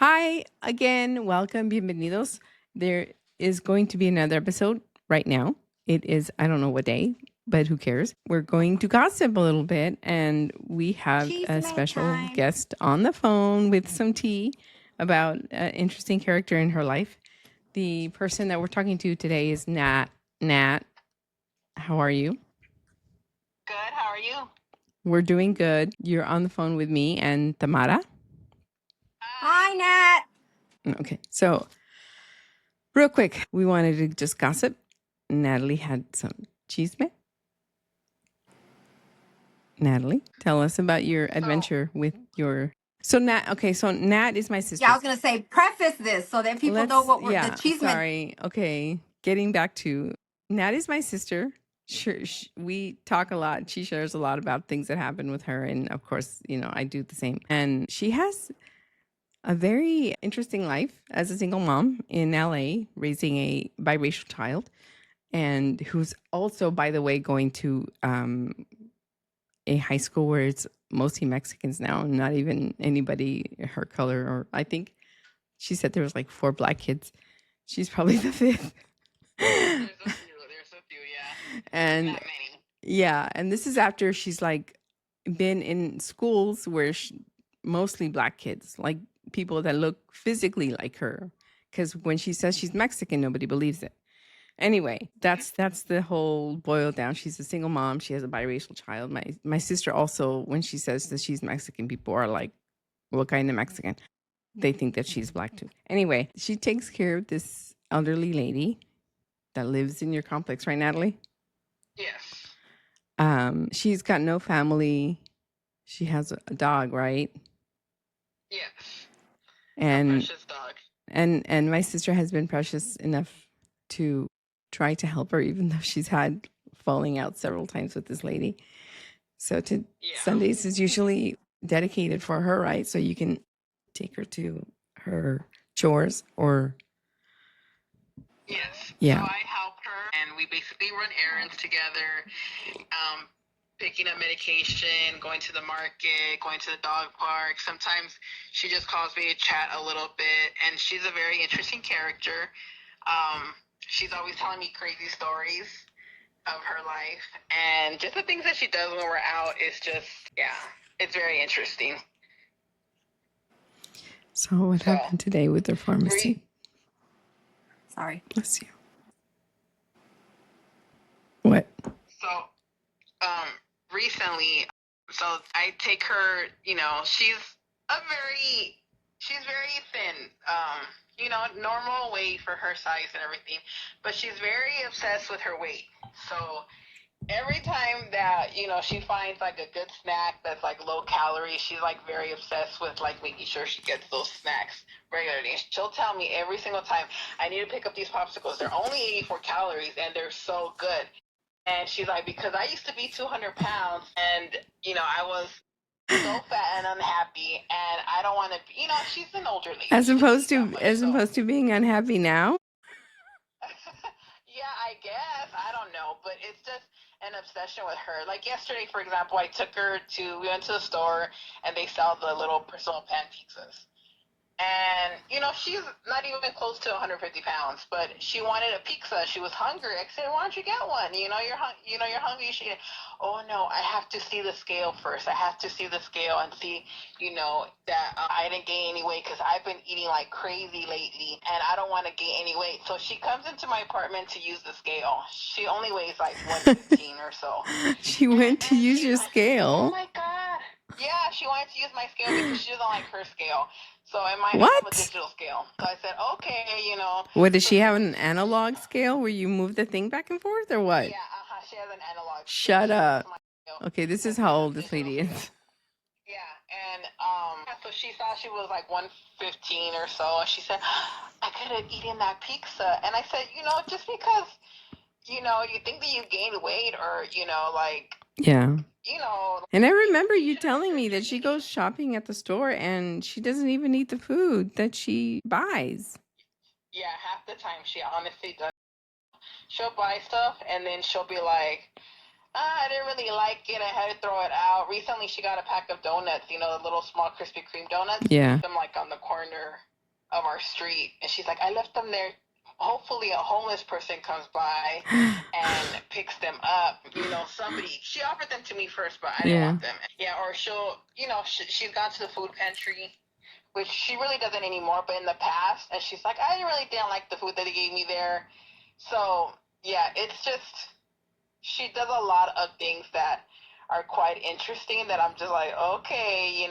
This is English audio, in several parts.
Hi again. Welcome. Bienvenidos. There is going to be another episode right now. It is, I don't know what day, but who cares? We're going to gossip a little bit, and we have a special guest on the phone with some tea about an interesting character in her life. The person that we're talking to today is Nat. Nat, how are you? Good. How are you? We're doing good. You're on the phone with me and Tamara. Hi, Nat. Okay. So, real quick, we wanted to just gossip. Natalie had some chisme. Natalie, tell us about your adventure with your. So Nat, okay, so Nat is my sister. Yeah, I was gonna say preface this so that people know what we're the cheese. Sorry. Okay, getting back to Nat is my sister. Sure, we talk a lot. She shares a lot about things that happen with her, and of course, I do the same. And she has a very interesting life as a single mom in LA, raising a biracial child, and who's also, by the way, going to a high school where it's mostly Mexicans now, not even anybody her color. Or I think she said there was like 4 black kids. She's probably the 5th. There's a few, yeah. And Not many. Yeah, and this is after she's like been in schools where mostly black kids, like people that look physically like her. Because when she says she's Mexican, nobody believes it. Anyway, that's the whole boil down. She's a single mom. She has a biracial child. My sister also, when she says that she's Mexican, people are like, what kind of Mexican? They think that she's black too. Anyway, she takes care of this elderly lady that lives in your complex, right, Natalie? Yes. She's got no family. She has a dog, right? Yes. And a precious dog. And my sister has been precious enough to try to help her, even though she's had falling out several times with this lady. So Sundays is usually dedicated for her, right? So you can take her to her chores or. Yes. Yeah. So I help her, and we basically run errands together, picking up medication, going to the market, going to the dog park. Sometimes she just calls me to chat a little bit, and she's a very interesting character. She's always telling me crazy stories of her life, and just the things that she does when we're out is just, it's very interesting. So what happened today with the pharmacy? Sorry. Bless you. What? So, recently, so I take her, she's very thin, normal weight for her size and everything, but she's very obsessed with her weight. So every time that, she finds like a good snack that's like low calorie, she's like very obsessed with like making sure she gets those snacks regularly. She'll tell me every single time, I need to pick up these popsicles. They're only 84 calories and they're so good. And she's like, because I used to be 200 pounds and, I was so fat and unhappy and I don't want to, she's an older lady. As opposed to being unhappy now? Yeah, I guess. I don't know. But it's just an obsession with her. Like yesterday, for example, we went to the store and they sell the little personal pan pizzas. And, she's not even close to 150 pounds, but she wanted a pizza. She was hungry. I said, why don't you get one? You're hungry. You should get. Oh, no, I have to see the scale first. I have to see the scale and see, that I didn't gain any weight because I've been eating like crazy lately and I don't want to gain any weight. So she comes into my apartment to use the scale. She only weighs like 115 or so. She went to use your scale? Oh, my God. Yeah, she wanted to use my scale because she doesn't like her scale. So I have a digital scale. So I said, okay, What, does she have an analog scale where you move the thing back and forth or what? Yeah, she has an analog scale. Shut up. Okay, this is how old this lady is. Yeah, and so she thought she was like 115 or so. And she said, I could have eaten that pizza. And I said, just because, you think that you gained weight or, Yeah. And I remember you telling me that she goes shopping at the store and she doesn't even eat the food that she buys. Yeah, half the time she honestly does. She'll buy stuff and then she'll be like, I didn't really like it. I had to throw it out. Recently, she got a pack of donuts, the little small Krispy Kreme donuts. Yeah. Them like on the corner of our street, and she's like, I left them there. Hopefully a homeless person comes by and picks them up. She offered them to me first, but I didn't want them. Yeah, or she'll, she's gone to the food pantry, which she really doesn't anymore, but in the past, and she's like, I really didn't like the food that they gave me there. So, yeah, it's just, she does a lot of things that are quite interesting that I'm just like, okay,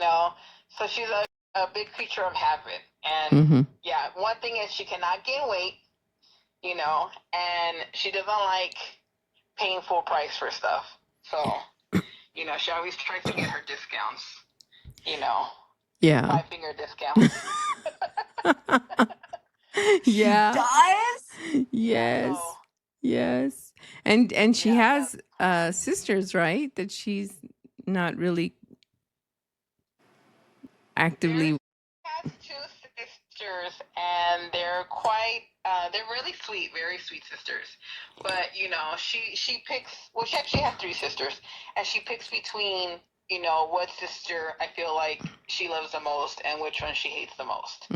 So she's a big creature of habit. And, yeah, one thing is she cannot gain weight, and she doesn't like paying full price for stuff. So, she always tries to get her discounts, Yeah. 5-finger discounts. Yeah. She does? Yes. So, yes. And she has sisters, right? That she's not really actively. She has 2 sisters, and they're they're really sweet, very sweet sisters. But she picks. Well, she actually has 3 sisters, and she picks between what sister I feel like she loves the most and which one she hates the most.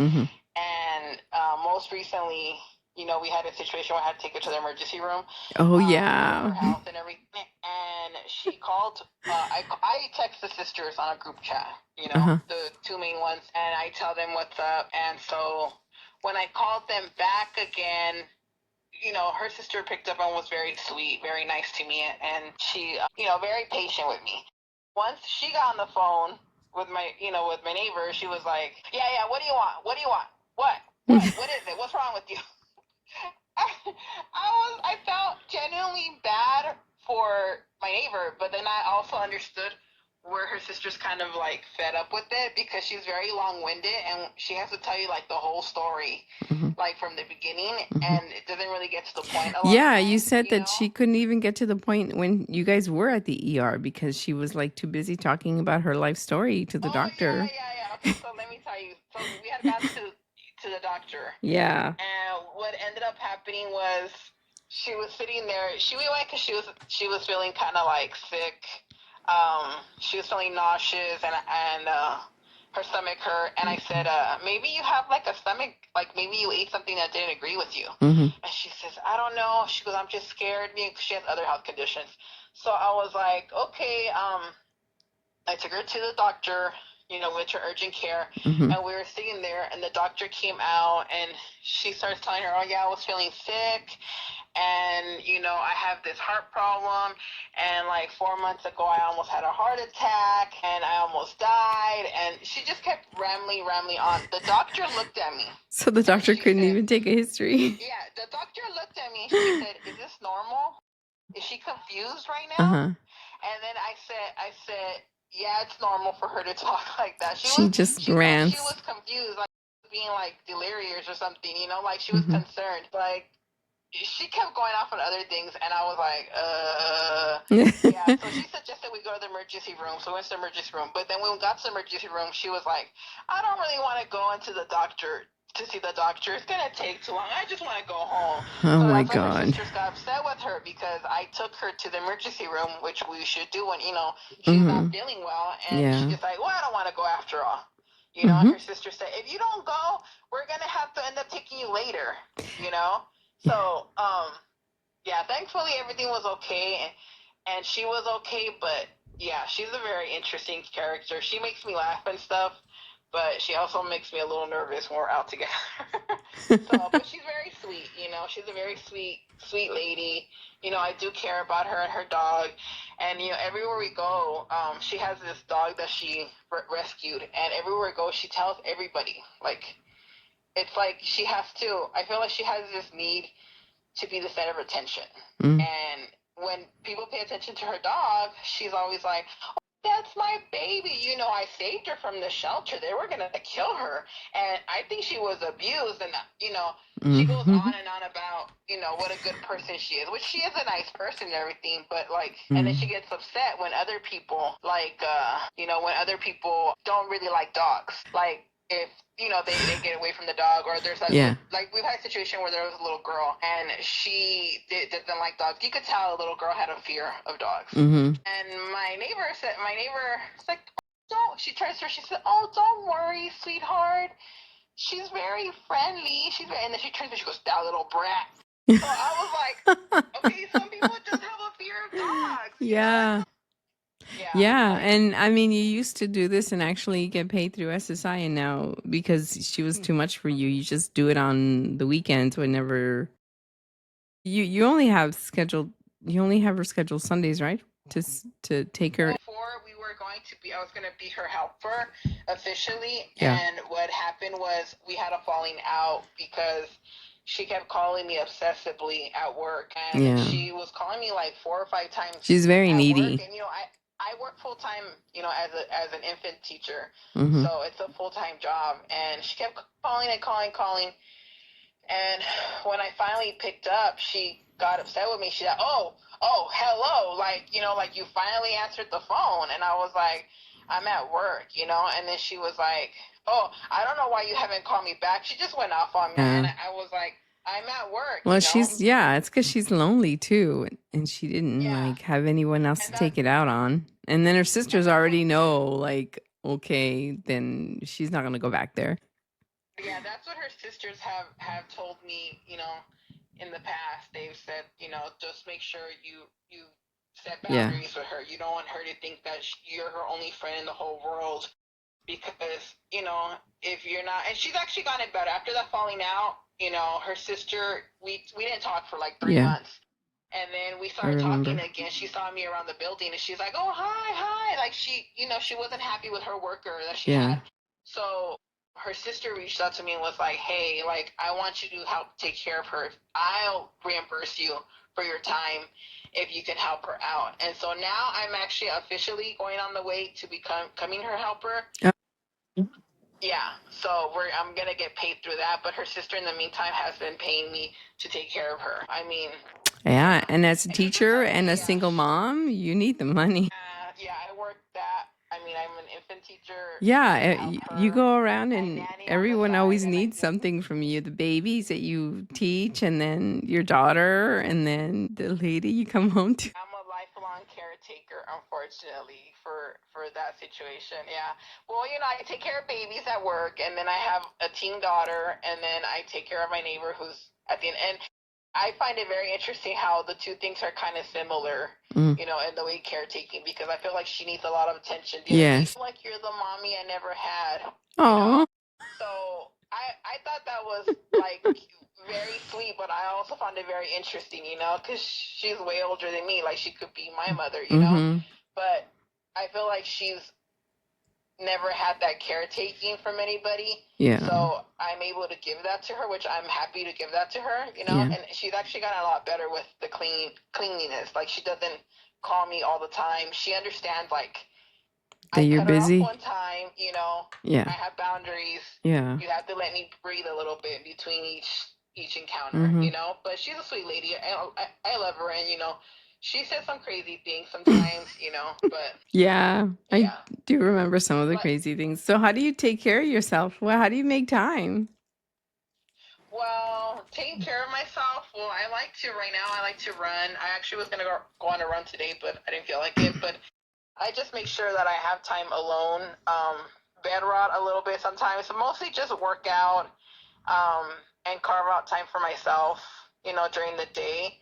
And most recently, we had a situation where I had to take her to the emergency room. Oh, For yeah. her health and everything. And she called, I text the sisters on a group chat, the 2 main ones, and I tell them what's up. And so when I called them back again, her sister picked up and was very sweet, very nice to me. And she, very patient with me. Once she got on the phone with with my neighbor, she was like, yeah, what do you want? What do you want? What? What is it? What's wrong with you? I felt genuinely bad for my neighbor, but then I also understood where her sister's kind of like fed up with it because she's very long-winded and she has to tell you like the whole story, like from the beginning, and it doesn't really get to the point. Yeah, you said that she couldn't even get to the point when you guys were at the ER because she was like too busy talking about her life story to the doctor. Yeah. Okay, so let me tell you. So we had gone to the doctor. Yeah. And what ended up happening was she was sitting there. We went because she was feeling kind of like sick. She was feeling nauseous and her stomach hurt. And I said, maybe you have like a stomach, like maybe you ate something that didn't agree with you. And she says, I don't know. She goes, I'm just scared. She has other health conditions. So I was like, okay. I took her to the doctor, went to urgent care, and we were sitting there, and the doctor came out, and she starts telling her, oh, yeah, I was feeling sick, and, I have this heart problem, and, like, 4 months ago, I almost had a heart attack, and I almost died, and she just kept rambling on. The doctor looked at me. So the doctor couldn't even take a history. Yeah, the doctor looked at me, and she said, is this normal? Is she confused right now? And then I said, yeah, it's normal for her to talk like that. She just rants. She was confused, like being like delirious or something, like she was concerned. Like she kept going off on other things, and I was like, yeah. So she suggested we go to the emergency room. So we went to the emergency room. But then when we got to the emergency room, she was like, I don't really want to go into the doctor to see the doctor. It's gonna take too long. I just want to go home. Oh so my God. Her sisters got upset with her because I took her to the emergency room, which we should do when she's not feeling well, and she's like, well, I don't want to go after all. And her sister said, if you don't go, we're gonna have to end up taking you later. So yeah, thankfully everything was okay, and she was okay. But yeah, she's a very interesting character. She makes me laugh and stuff. But she also makes me a little nervous when we're out together. But she's very sweet, She's a very sweet lady. I do care about her and her dog. And, everywhere we go, she has this dog that she rescued. And everywhere we go, she tells everybody. Like, it's like she has to, I feel like she has this need to be the center of attention. And when people pay attention to her dog, she's always like, that's my baby. I saved her from the shelter. They were going to kill her. And I think she was abused. And, she goes on and on about, what a good person she is, which she is a nice person and everything. But, like, and then she gets upset when other people, like, when other people don't really like dogs. Like, if they get away from the dog, or there's like we've had a situation where there was a little girl and she doesn't like dogs. You could tell a little girl had a fear of dogs. And my neighbor's like, don't. She said, oh, don't worry, sweetheart. she's very friendly. And then she turns and she goes, that little brat. So I was like, okay, some people just have a fear of dogs. Yeah. Yeah. And I mean, you used to do this and actually get paid through SSI, and now because she was too much for you, you just do it on the weekends whenever you only have her scheduled Sundays, right? To take her. Before I was going to be her helper officially. Yeah. And what happened was we had a falling out because she kept calling me obsessively at work, and she was calling me like 4 or 5 times. She's very needy. Work. And I work full time, as an infant teacher, so it's a full time job. And she kept calling and calling. And when I finally picked up, she got upset with me. She said, "Oh, hello, like you finally answered the phone." And I was like, "I'm at work, And then she was like, "Oh, I don't know why you haven't called me back." She just went off on me, and I was like, I'm at work. Well, it's because she's lonely too, and she didn't have anyone else to take it out on. And then her sisters already know, like, okay, then she's not gonna go back there. Yeah, that's what her sisters have told me. In the past, they've said, just make sure you set boundaries with her. You don't want her to think that you're her only friend in the whole world, because if you're not. And she's actually gotten better after that falling out. Her sister, we didn't talk for like 3 months. And then we started talking again. She saw me around the building, and she's like, "Oh, hi." Like she wasn't happy with her worker that she had. So her sister reached out to me and was like, "Hey, like, I want you to help take care of her. I'll reimburse you for your time if you can help her out." And so now I'm actually officially going on the way to becoming her helper. Yeah, so I'm gonna get paid through that, but her sister in the meantime has been paying me to take care of her. I mean, and as a teacher and a single mom, you need the money. I work that. I mean, I'm an infant teacher. Yeah, you go around and everyone always needs something from you. The babies that you teach, and then your daughter, and then the lady you come home to. I'm a lifelong caretaker, unfortunately, for that situation. Yeah. Well, I take care of babies at work, and then I have a teen daughter, and then I take care of my neighbor who's at the end. And I find it very interesting how the two things are kind of similar, in the way caretaking, because I feel like she needs a lot of attention. Yes. Feel like you're the mommy I never had. Oh. So I thought that was like very sweet, but I also found it very interesting, because she's way older than me. Like, she could be my mother, know. But I feel like she's never had that caretaking from anybody. Yeah. So I'm able to give that to her, which I'm happy to give that to her, And she's actually gotten a lot better with the cleanliness. Like, she doesn't call me all the time. She understands, like, that you're busy. One time, I have boundaries. Yeah. You have to let me breathe a little bit between each encounter, But she's a sweet lady. I love her, and she says some crazy things sometimes, but yeah, I do remember some of the crazy things. So how do you take care of yourself? Well, how do you make time? Well, taking care of myself. Well, I like to run. I actually was gonna go on a run today, but I didn't feel like it. But I just make sure that I have time alone, bed rot a little bit sometimes. So mostly just work out, and carve out time for myself, during the day.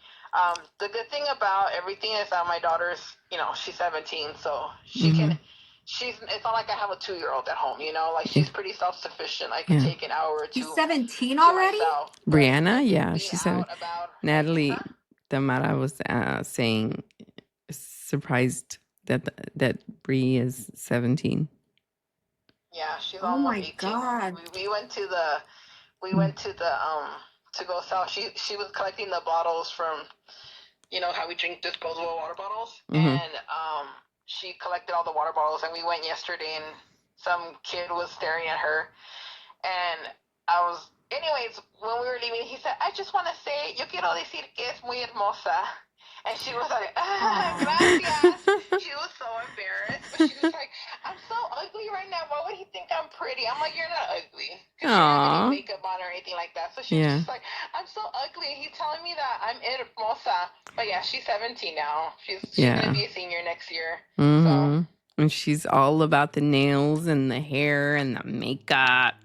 The good thing about everything is that my daughter's, she's 17, so she can. It's not like I have a 2-year-old at home, like she's pretty self-sufficient. I can take an hour or two. She's 17 already? Brianna, yeah, she's 7. Natalie Damara was saying, surprised that Bree is 17. Yeah, she's almost 18. God. We went to the to go sell. She was collecting the bottles from, how we drink disposable water bottles, and she collected all the water bottles, and we went yesterday, and some kid was staring at her, and anyways, when we were leaving, he said, "I just want to say, yo quiero decir que es muy hermosa." And she was like, gracias. She was so embarrassed. But she was like, "I'm so ugly right now. Why would he think I'm pretty?" I'm like, "You're not ugly." Because she didn't have any makeup on or anything like that. So she was just like, "I'm so ugly. He's telling me that I'm hermosa." But yeah, she's 17 now. She's going to be a senior next year. So. And she's all about the nails and the hair and the makeup.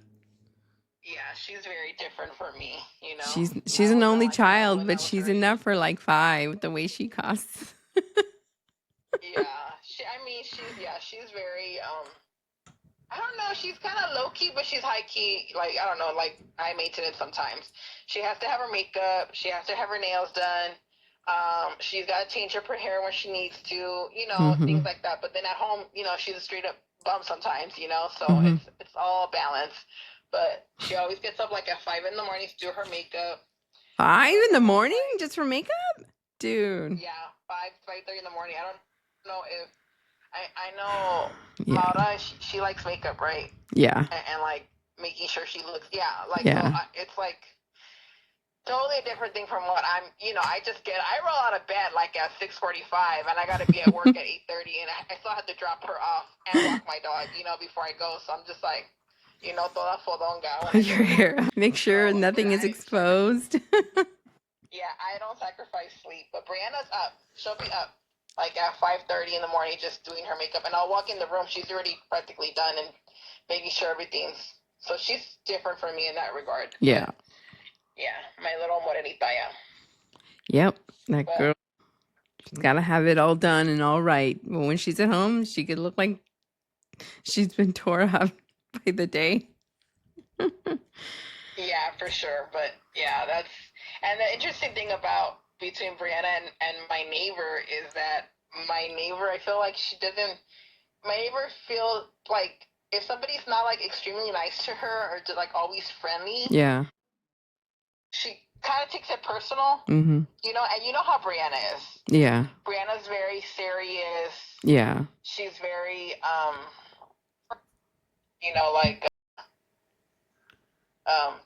Yeah, she's very different for me, you know. She's I an wasn't only like that child, when I but was she's her age. enough for like 5 with the way she costs. Yeah, she's very I don't know, she's kind of low key, but she's high key. Like, I don't know, like high maintenance sometimes. She has to have her makeup. She has to have her nails done. She's got to change up her hair when she needs to. Things like that. But then at home, she's a straight up bum sometimes. So it's all balanced. But she always gets up like at 5 in the morning to do her makeup. 5 in the morning just for makeup, dude? Yeah, 5:30 in the morning. I don't know if I know Yeah. Laura. She likes makeup, right? Yeah. And like making sure she looks, so it's like totally a different thing from what I roll out of bed like at 6:45 and I got to be at work at 8:30 and I still have to drop her off and walk my dog, before I go. So I'm just like, toda fodonga. Put your hair up. Make sure nothing is exposed. Yeah, I don't sacrifice sleep, but Brianna's up. She'll be up like at 5:30 in the morning just doing her makeup, and I'll walk in the room. She's already practically done and making sure everything's. So she's different from me in that regard. Yeah. But yeah, my little morenita, yeah. Yep, that girl. She's got to have it all done and all right. But when she's at home, she could look like she's been tore up by the day. Yeah, for sure. But yeah, and the interesting thing about between Brianna and my neighbor is that my neighbor, I feel like my neighbor feels like if somebody's not like extremely nice to her or like always friendly, yeah, she kind of takes it personal. Mm-hmm. And you know how Brianna is. Yeah. Brianna's very serious. Yeah. She's very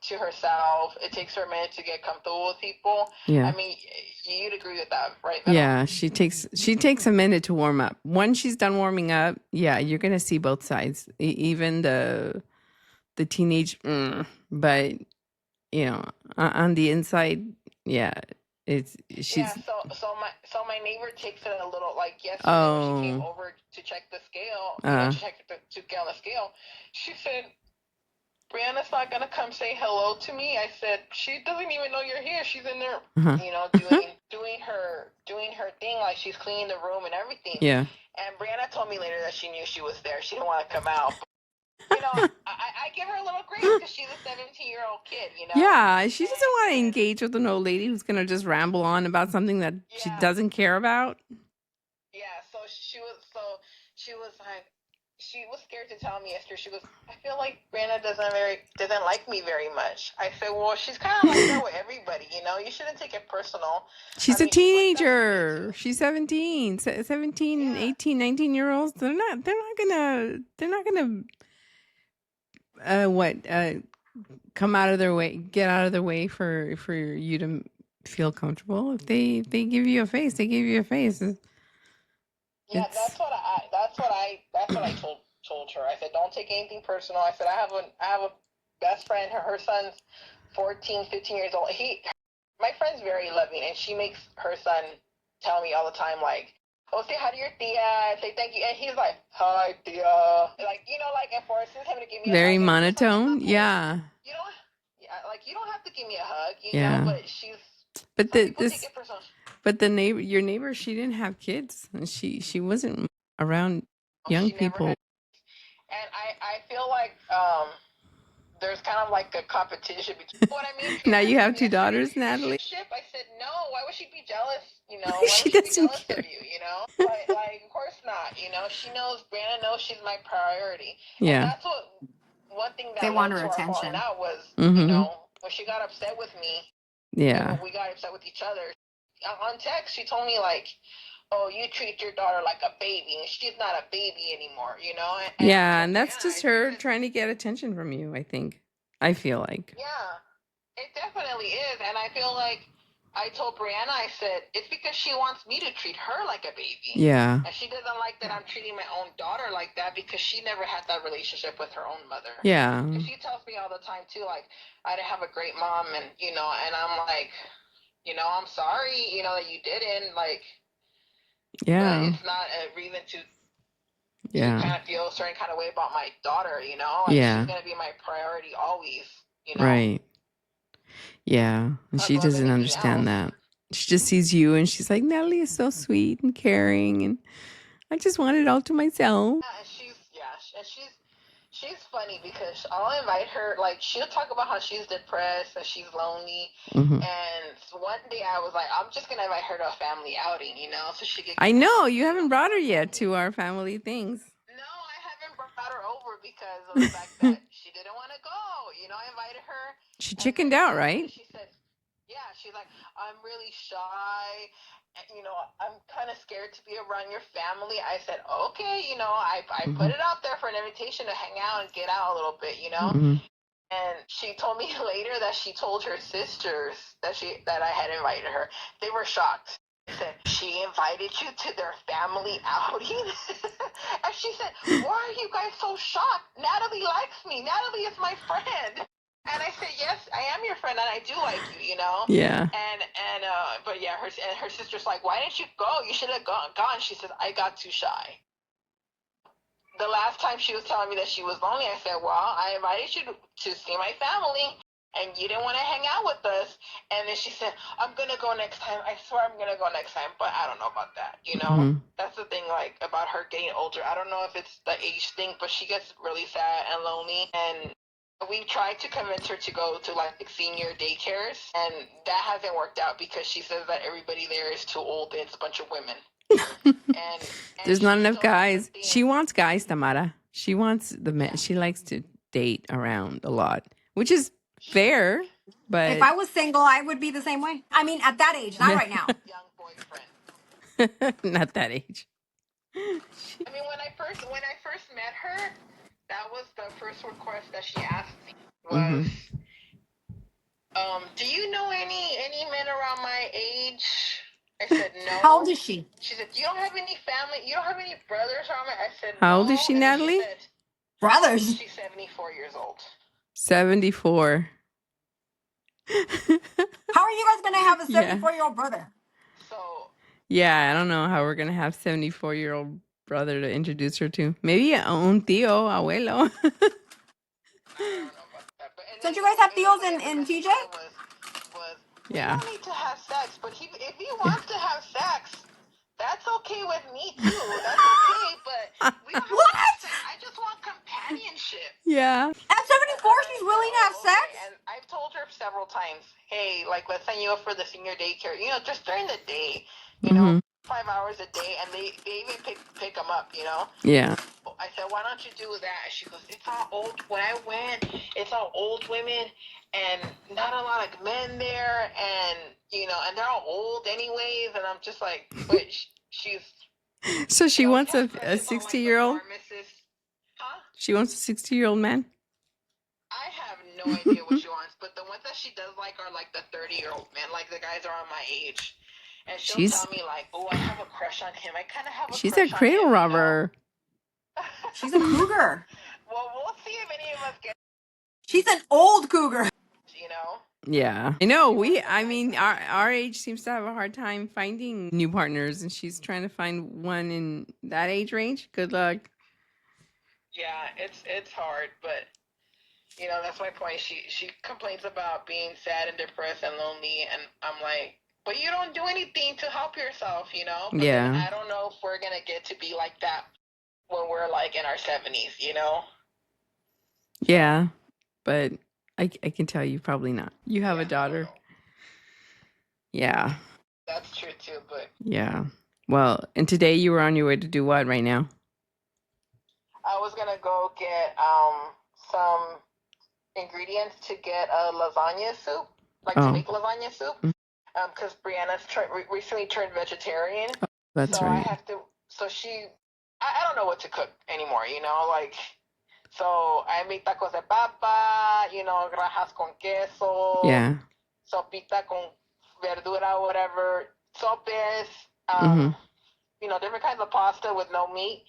to herself. It takes her a minute to get comfortable with people. Yeah. I mean, you'd agree with that, right? Yeah, she takes a minute to warm up. Once she's done warming up, yeah, you're gonna see both sides, even the teenage. But on the inside, yeah, she's. Yeah, so my neighbor takes it a little like yesterday when she came over to check the scale, to get on the scale. She said, Brianna's not gonna come say hello to me. I said, she doesn't even know you're here. She's in there, doing her thing, like she's cleaning the room and everything. Yeah. And Brianna told me later that she knew she was there. She didn't want to come out. But, I give her a little grace because she's a 17-year-old kid. Yeah, she doesn't want to engage with an old lady who's gonna just ramble on about something that she doesn't care about. Yeah. So she was like. She was scared to tell me yesterday. She goes, I feel like Brianna doesn't like me very much. I said, well, she's kind of like that with everybody, You shouldn't take it personal. She's a teenager. She's 17, 18, 19-year-olds. They're not gonna come out of their way, get out of their way for you to feel comfortable. If they give you a face, they give you a face. Yeah, that's what I told her. I said, don't take anything personal. I said, I have a best friend. Her son's 14, 15 years old. My friend's very loving, and she makes her son tell me all the time, like, oh, say hi to your tia. I say thank you, and he's like, hi, tia. Like, and forces him to give me very a hug. monotone. Like, okay. Yeah. You don't have to give me a hug. Know, but she's. But your neighbor, she didn't have kids, and she wasn't around young people. And I feel like there's kind of like a competition between what I mean. Now you have 2 daughters, Natalie. I said no. Why would she be jealous? Why would she be jealous of you? Like of course not. She knows. Brianna knows she's my priority. Yeah. And that's one thing that they want her attention. Out was when she got upset with me. Yeah. We got upset with each other. On text, she told me like, oh, you treat your daughter like a baby, and she's not a baby anymore, And that's just her trying to get attention from you, I think. I feel like. Yeah, it definitely is. And I feel like I told Brianna, I said, it's because she wants me to treat her like a baby. Yeah. And she doesn't like that I'm treating my own daughter like that because she never had that relationship with her own mother. Yeah. And she tells me all the time, too, like, I didn't have a great mom, and, and I'm like, I'm sorry, that you didn't, like, yeah. But it's not a reason to kind of feel a certain kind of way about my daughter, Like, she's going to be my priority always. you know, Right. Yeah. And not she going to doesn't anything understand else. that. She just sees you and she's like, Natalie is so sweet and caring and I just want it all to myself. And she's funny because I'll invite her, like, she'll talk about how she's depressed and she's lonely. Mm-hmm. And one day I was like, I'm just going to invite her to a family outing, you know, so she could. I know. You haven't brought her yet to our family things. No, I haven't brought her over because of the fact that she didn't want to go. You know, I invited her. She chickened out, right? She said, yeah, she's like, I'm really shy. You know, I'm kind of scared to be around your family. I said, okay, you know, I put it out there for an invitation to hang out and get out a little bit, you know. Mm-hmm. And she told me later that she told her sisters that I had invited her. They were shocked. They said, she invited you to their family outing? And she said, why are you guys so shocked? Natalie likes me. Natalie is my friend. And I said, yes, I am your friend, and I do like you, you know? Yeah. But yeah, her sister's like, why didn't you go? You should have gone. She said, I got too shy. The last time she was telling me that she was lonely, I said, well, I invited you to see my family, and you didn't want to hang out with us. And then she said, I'm going to go next time. I swear I'm going to go next time. But I don't know about that, you know? Mm-hmm. That's the thing, like, about her getting older. I don't know if it's the age thing, but she gets really sad and lonely. And we tried to convince her to go to, like, senior daycares, and that hasn't worked out because she says that everybody there is too old and it's a bunch of women. and There's not enough guys. She wants guys, Tamara. She wants the men. Yeah. She likes to date around a lot, which is fair. But if I was single, I would be the same way. I mean, at that age, not right now. Young boyfriend. Not that age. I mean, when I first met her, that was the first request that she asked me was, do you know any men around my age? I said no. How old is she? She said, you don't have any family? You don't have any brothers around me? I said How no. old is she, Natalie? She said, brothers. She's 74 years old. 74. How are you guys going to have a 74-year-old brother? So. Yeah, I don't know how we're going to have 74-year-old brother to introduce her to. Maybe un tío, abuelo. Don't you guys have tíos in TJ? Yeah. We don't need to have sex, but if he wants to have sex, that's okay with me too. That's okay, but we don't have to have sex. I just want companionship. Yeah. At 74, she's willing to have sex? And I've told her several times, hey, like, let's sign you up for the senior daycare, you know, just during the day, you know, 5 hours a day, and they even pick them up, you know? Yeah. I said, why don't you do that? And she goes, it's all old. When I went, it's all old women and not a lot of men there, and, you know, and they're all old anyways. And I'm just like, but she's. So she wants a 60-year-old? Huh? She wants a 60-year-old man? I have no idea what she wants, but the ones that she does like are like the 30-year-old men, like the guys are on my age. And she'll tell me like, oh, I have a crush on him. I kind of have a She's crush a cradle on him, robber. You know? She's a cougar. Well, we'll see if any of us get. She's an old cougar. You know? Yeah. I know. I mean, our age seems to have a hard time finding new partners, and she's trying to find one in that age range. Good luck. Yeah, it's hard, but you know, that's my point. She complains about being sad and depressed and lonely, and I'm like, but you don't do anything to help yourself, you know? But yeah. I don't know if we're gonna get to be like that when we're like in our 70s, you know? Yeah, but I can tell you probably not. You have a daughter. Yeah. That's true too, but. Yeah. Well, and today you were on your way to do what right now? I was gonna go get some ingredients to get a lasagna soup, like to make lasagna soup, because Brianna's recently turned vegetarian. Oh, that's so right. I have to. So I don't know what to cook anymore, you know, like. So I make tacos de papa, you know, rajas con queso. Yeah. Sopita con verdura, whatever. Sopes. You know, different kinds of pasta with no meat.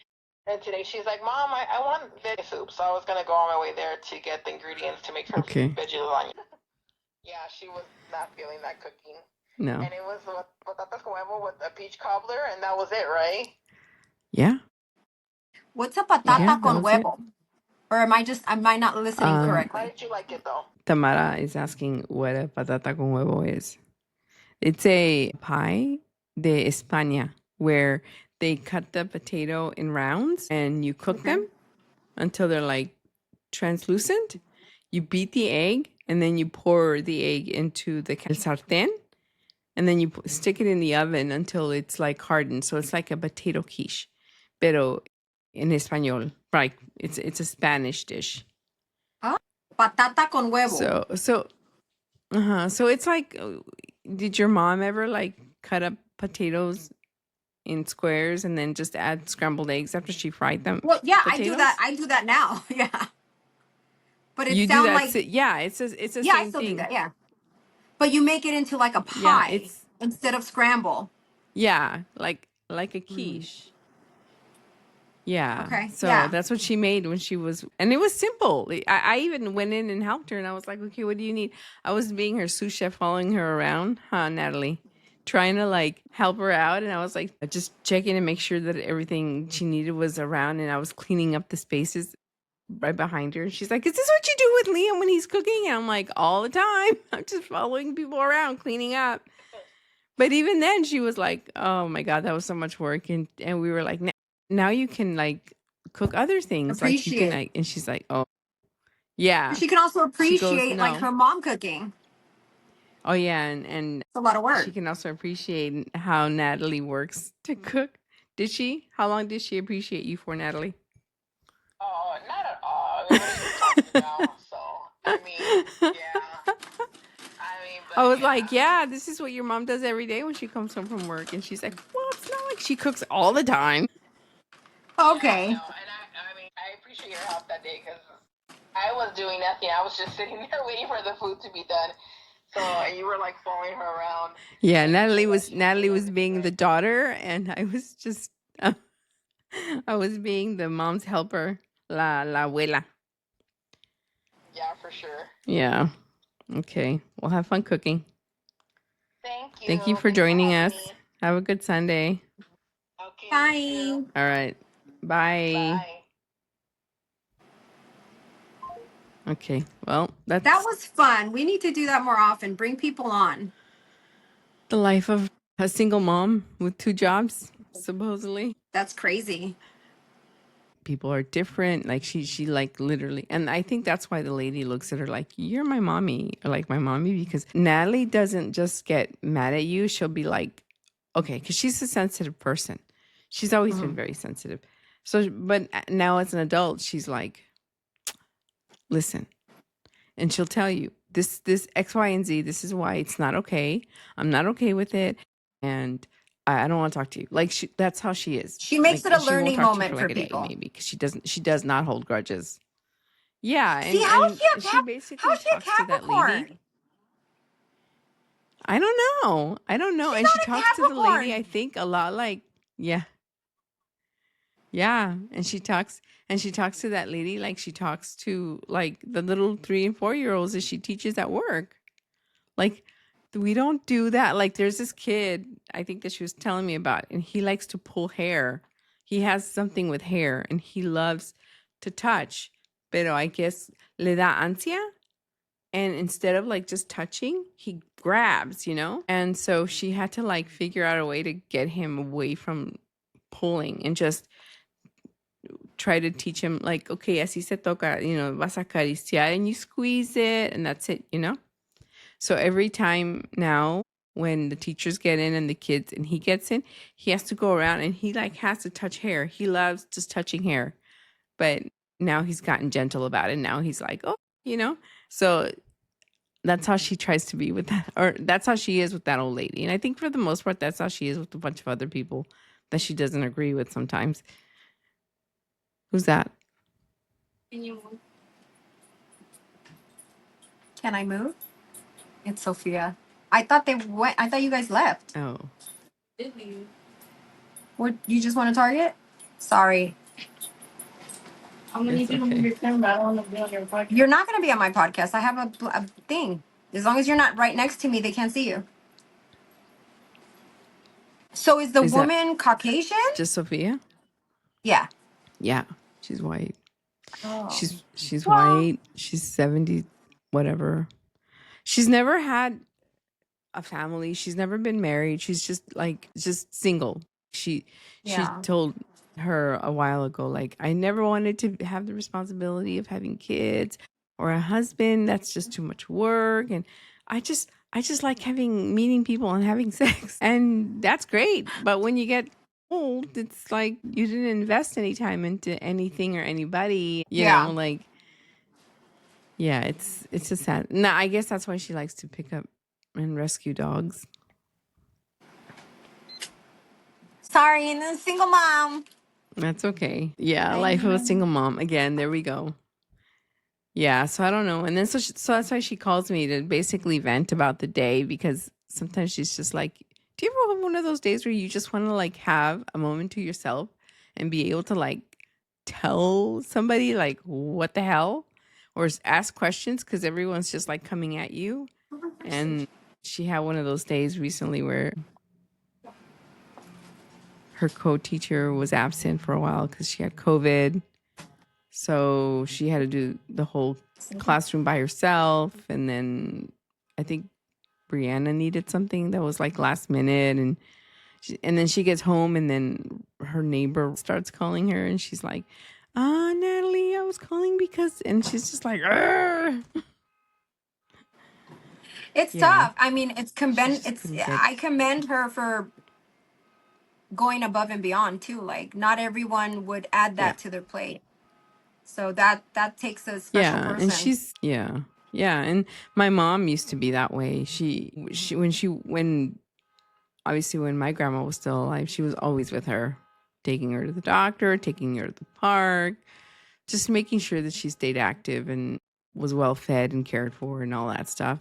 And today she's like, Mom, I want veggie soup. So I was going to go on my way there to get the ingredients to make her veggie lasagna. Yeah, she was not feeling that cooking. No. And it was patatas con huevo with a peach cobbler, and that was it, right? Yeah. What's a patata con huevo? Or am I not listening How correctly? did you like it though? Tamara is asking what a patata con huevo is. It's a pie de España where they cut the potato in rounds and you cook them until they're like translucent. You beat the egg and then you pour the egg into the sartén and then you stick it in the oven until it's like hardened. So it's like a potato quiche, pero en español. Right. It's a Spanish dish. Oh, patata con huevo. So it's like, did your mom ever like cut up potatoes in squares and then just add scrambled eggs after she fried them? Well, yeah, Potatoes? I do that now. Yeah. But it You do sounds that? like Yeah, it's the yeah, I same still do thing. that. Yeah. But you make it into like a Yeah, pie instead of scramble. like a quiche. Yeah. Okay. So Yeah. that's what she made when she was, and it was simple. I even went in and helped her, and I was like, okay, what do you need? I was being her sous chef, following her around, huh, Natalie? Trying to like help her out. And I was like, just checking to make sure that everything she needed was around. And I was cleaning up the spaces right behind her. She's like, is this what you do with Liam when he's cooking? And I'm like, all the time. I'm just following people around, cleaning up. But even then she was like, oh my God, that was so much work. And we were like, now you can like cook other things. Like you can like, and she's like, oh yeah. She can also appreciate goes, like no. her mom cooking. Oh yeah. And It's a lot of work. she can also appreciate how Natalie works to cook. Did she? How long did she appreciate you for, Natalie? Oh, not at all. I mean, what are you talking about? So, I mean, yeah. I was like, yeah, this is what your mom does every day when she comes home from work. And she's like, well, it's not like she cooks all the time. Okay. Yeah, no, and I mean, I appreciate your help that day because I was doing nothing. I was just sitting there waiting for the food to be done. So, and you were like following her around. Yeah, Natalie was being the daughter, and I was just I was being the mom's helper, la abuela. Yeah, for sure. Yeah. Okay. Well, have fun cooking. Thank you. Thank you for joining us. Have a good Sunday. Okay. Bye. All right. Bye. Okay. Well, that was fun. We need to do that more often. Bring people on. The life of a single mom with 2 jobs, supposedly. That's crazy. People are different. Like she like literally, and I think that's why the lady looks at her like, you're my mommy, or like my mommy, because Natalie doesn't just get mad at you. She'll be like, okay, because she's a sensitive person. She's always been very sensitive. So, but now as an adult, she's like, listen, and she'll tell you this X, Y, and Z. This is why it's not okay. I'm not okay with it, and I don't want to talk to you. Like that's how she is. She makes like, it a learning moment for like people. a day, maybe, because she does not hold grudges. Yeah, See, and how is she basically talks to that lady. I don't know. She's and she talks to the lady, I think, a lot like, yeah. Yeah, and she talks to that lady like she talks to like the little 3 and 4-year-olds that she teaches at work. Like, we don't do that. Like, there's this kid, I think that she was telling me about, and he likes to pull hair. He has something with hair, and he loves to touch. Pero I guess le da ansia. And instead of like just touching, he grabs, And so she had to like figure out a way to get him away from pulling and just try to teach him like, okay, así se toca, vas a acariciar and you squeeze it and that's it, So every time now when the teachers get in and the kids and he gets in, he has to go around and he like has to touch hair. He loves just touching hair. But now he's gotten gentle about it. Now he's like, oh, So that's how she tries to be with that, or that's how she is with that old lady. And I think for the most part, that's how she is with a bunch of other people that she doesn't agree with sometimes. Who's that? Can I move? It's Sophia. I thought you guys left. Oh. Did leave. What, you just want to Target? Sorry. I'm gonna need you to move your camera. I don't want to be on your podcast. You're not gonna be on my podcast. I have a thing. As long as you're not right next to me, they can't see you. So is the woman Caucasian? Just Sophia? Yeah. Yeah, she's white. Oh. She's Well, white. She's 70 whatever. She's never had a family. She's never been married. She's just single. She yeah. told her a while ago, like, I never wanted to have the responsibility of having kids or a husband. That's just too much work. And I just like meeting people and having sex. And that's great. But when you get old, it's like you didn't invest any time into anything or anybody, Yeah. like, yeah, it's just sad. No, I guess that's why she likes to pick up and rescue dogs. Sorry, and then single mom. That's okay. Yeah, I life of a know. single mom. Again, there we go. Yeah, so I don't know. And then so that's why she calls me to basically vent about the day, because sometimes she's just like, do you ever have one of those days where you just want to like have a moment to yourself and be able to like tell somebody like what the hell, or ask questions because everyone's just like coming at you? And she had one of those days recently where her co-teacher was absent for a while because she had COVID. So she had to do the whole classroom by herself. And then I think Brianna needed something that was like last minute. And then she gets home and then her neighbor starts calling her and she's like, Natalie, I was calling because, and she's just like, "Argh." It's Yeah, tough. I mean, she just it's couldn't get. I commend her for going above and beyond too. Like not everyone would add Yeah. that to their plate. So that takes a special Yeah. And person. yeah. Yeah. And my mom used to be that way. When obviously when my grandma was still alive, she was always with her, taking her to the doctor, taking her to the park, just making sure that she stayed active and was well fed and cared for and all that stuff.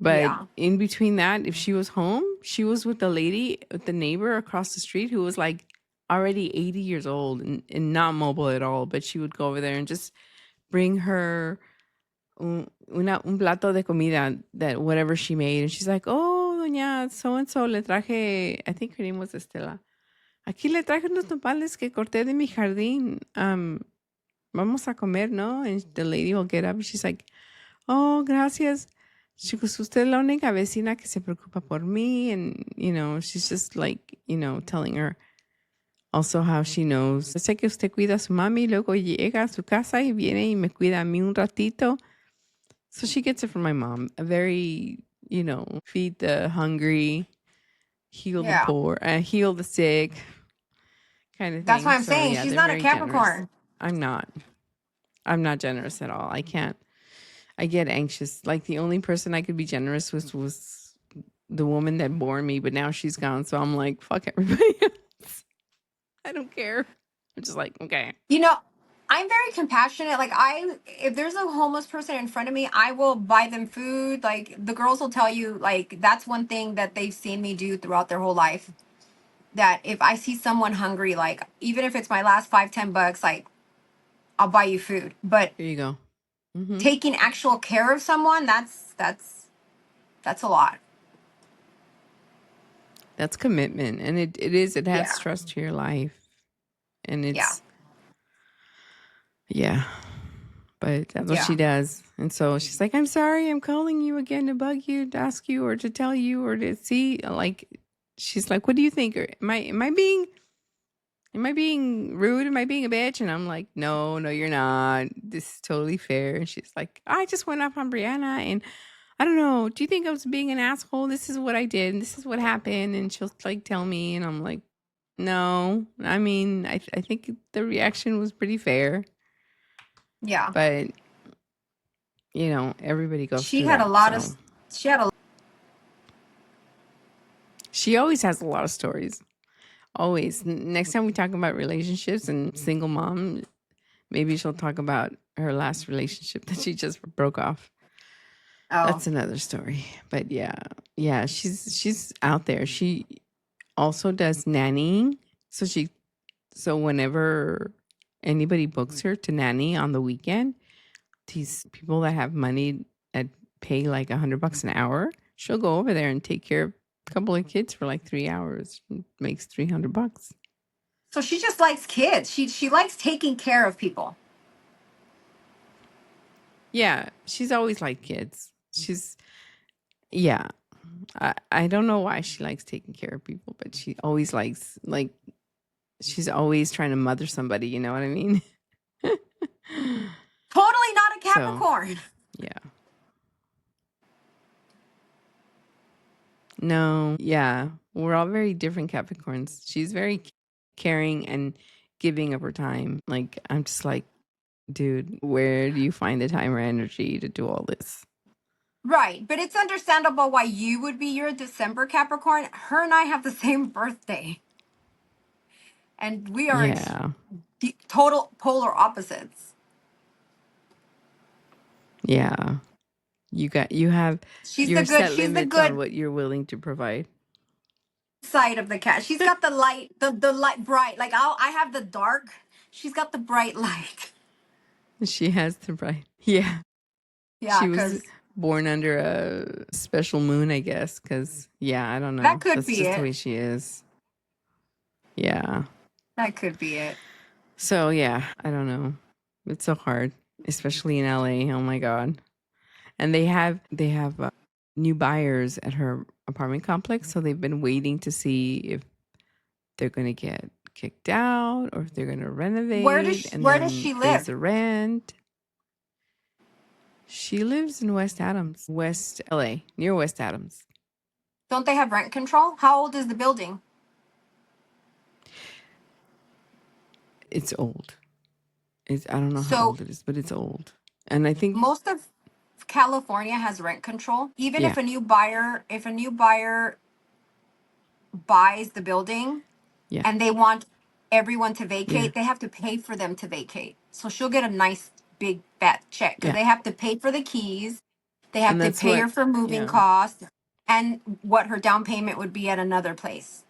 But Yeah. in between that, if she was home, she was with the neighbor across the street who was like already 80 years old and not mobile at all. But she would go over there and just bring her un plato de comida, that whatever she made. And she's like, oh, doña so and so, le traje, I think her name was Estela. Aquí le traje unos nopales que corté de mi jardín. Vamos a comer, ¿no? And the lady will get up and she's like, oh, gracias. She goes, usted es la única vecina que se preocupa por mí. And, she's just like, telling her also how she knows. Sé que usted cuida a su mami, luego llega a su casa y viene y me cuida a mí un ratito. So she gets it from my mom. A very, feed the hungry, heal the Yeah. poor, heal the sick kind of That's thing. why I'm So saying yeah, she's they're not a very generous. Capricorn. I'm not. I'm not generous at all. I can't. I get anxious. Like the only person I could be generous with was the woman that bore me, but now she's gone. So I'm like, fuck everybody else. I don't care. I'm just like, okay. You know, I'm very compassionate. Like if there's a homeless person in front of me, I will buy them food. Like the girls will tell you, like that's one thing that they've seen me do throughout their whole life. That if I see someone hungry, like even if it's my last 5-10 bucks, like I'll buy you food. But Here you go. Mm-hmm. taking actual care of someone, that's a lot. That's commitment. And it Yeah. adds trust to your life. And Yeah. yeah. But that's what Yeah. she does. And so she's like, I'm sorry, I'm calling you again to bug you, to ask you, or to tell you, or to see. Like, she's like, what do you think? Am I being rude? Am I being a bitch? And I'm like, no, you're not. This is totally fair. And she's like, I just went up on Brianna and I don't know. Do you think I was being an asshole? This is what I did. And this is what happened. And she'll like tell me. And I'm like, no. I mean, I think the reaction was pretty fair. Yeah. But, everybody goes She through had a that. lot So of she had a she always has a lot of stories. Always. Next time we talk about relationships and single mom, maybe she'll talk about her last relationship that she just broke off. oh. That's another story. But yeah, she's out there. She also does nannying. So whenever anybody books her to nanny on the weekend, these people that have money that pay like $100 an hour, she'll go over there and take care of a couple of kids for like 3 hours. Makes $300. So she just likes kids. She likes taking care of people. Yeah, she's always liked kids. Yeah. I don't know why she likes taking care of people, but she always likes, like, she's always trying to mother somebody, you know what I mean? Totally not a So, Capricorn. yeah. No, yeah. We're all very different Capricorns. She's very caring and giving of her time. Like, I'm just like, dude, where do you find the time or energy to do all this? Right, but it's understandable why you would be your December Capricorn. Her and I have the same birthday, and we are Yeah. total polar opposites. Yeah. She's the your good. set She's the limits on good what you're willing to provide. side of the cat. She's got the light, the light bright. Like I have the dark. She's got the bright light. She has the right. Yeah. Yeah, She was because born under a special moon, I guess, cuz yeah, I don't that know. could That's be just the it. way she is. Yeah. That could be it. So, yeah, I don't know. It's so hard, especially in LA. Oh my god. And they have new buyers at her apartment complex, so they've been waiting to see if they're going to get kicked out or if they're going to renovate and Where does then she raise live? the rent. She lives in West Adams, West LA, near West Adams. Don't they have rent control? How old is the building? It's old. I don't know how So old it is, but it's old. And I think, most of California has rent control. Even yeah, if a new buyer buys the building yeah, and they want everyone to yeah, vacate, they have to pay for them to vacate. So she'll get a nice big fat check because yeah. they have to pay for the keys, they have And to that's pay what, her for moving yeah. costs, and what her down payment would be at another place.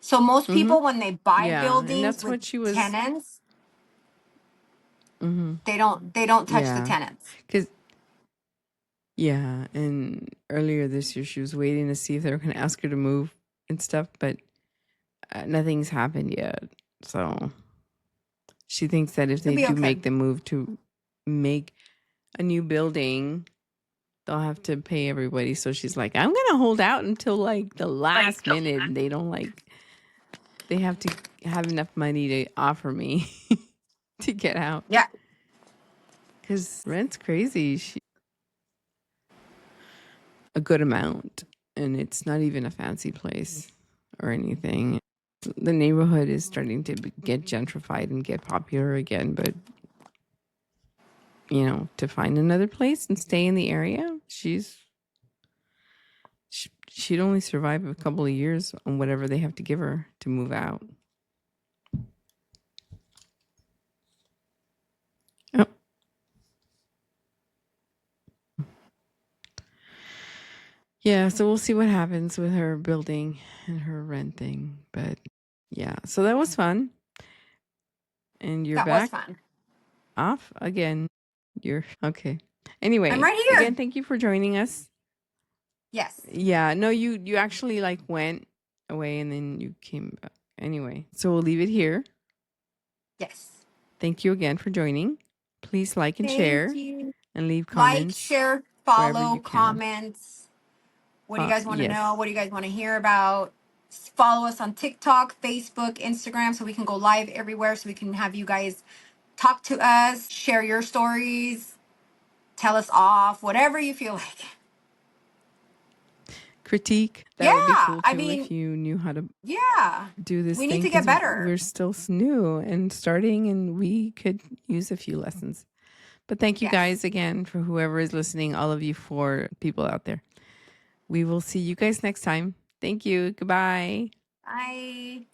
So most Mm-hmm. people, when they buy Yeah. And buildings that's with what she was, tenants, mm-hmm. they don't touch the Yeah. tenants. Because, yeah. And earlier this year, she was waiting to see if they were going to ask her to move and stuff, but nothing's happened yet. So she thinks that if It'll they be do okay. make the move to make a new building, they'll have to pay everybody. So she's like, I'm going to hold out until like the last minute. And they don't they have to have enough money to offer me to get out. Yeah. Because rent's crazy. A good amount. And it's not even a fancy place or anything. The neighborhood is starting to get gentrified and get popular again. But, to find another place and stay in the area, she'd only survive a couple of years on whatever they have to give her to move out. Oh. Yeah, so we'll see what happens with her building and her renting. But yeah, so that was fun. And you're That was back fun. off again. You're okay. Anyway, I'm right again, here. thank you for joining us. Yes. Yeah, no, you actually like went away and then you came back. Anyway, so we'll leave it here. Yes. Thank you again for joining. Please like and Thank share you. and leave Like, comments share, wherever follow, you can. comments. What do you guys want to know? Yes. What do you guys want to hear about? Follow us on TikTok, Facebook, Instagram, so we can go live everywhere, so we can have you guys talk to us, share your stories, tell us off, whatever you feel like. Critique. That Yeah. would be cool I too if mean, you knew how to yeah. do this We need thing to get because better. we're still new and starting and we could use a few lessons. But thank you Yes. guys again for whoever is listening, all of you for people out there. We will see you guys next time. Thank you. Goodbye. Bye.